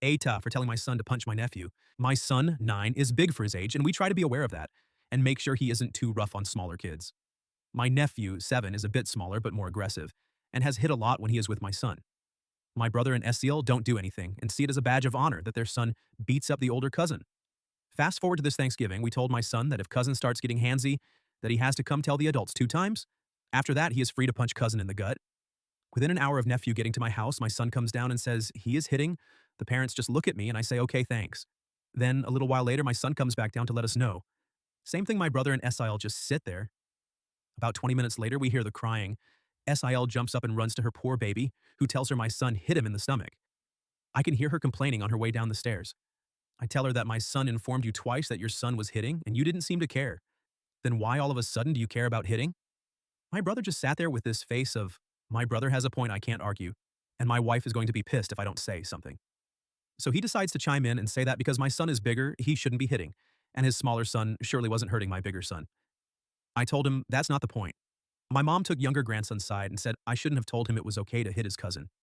ATA for telling my son to punch my nephew. My son, 9, is big for his age, and we try to be aware of that and make sure he isn't too rough on smaller kids. My nephew, 7, is a bit smaller but more aggressive and has hit a lot when he is with my son. My brother and SEL don't do anything and see it as a badge of honor that their son beats up the older cousin. Fast forward to this Thanksgiving, we told my son that if cousin starts getting handsy, that he has to come tell the adults 2 times. After that, he is free to punch cousin in the gut. Within an hour of nephew getting to my house, my son comes down and says he is hitting. The parents just look at me and I say, okay, thanks. Then a little while later, my son comes back down to let us know. Same thing, my brother and SIL just sit there. About 20 minutes later, we hear the crying. SIL jumps up and runs to her poor baby, who tells her my son hit him in the stomach. I can hear her complaining on her way down the stairs. I tell her that my son informed you twice that your son was hitting and you didn't seem to care. Then why all of a sudden do you care about hitting? My brother just sat there with this face of, my brother has a point I can't argue, and my wife is going to be pissed if I don't say something. So he decides to chime in and say that because my son is bigger, he shouldn't be hitting, and his smaller son surely wasn't hurting my bigger son. I told him that's not the point. My mom took younger grandson's side and said I shouldn't have told him it was okay to hit his cousin.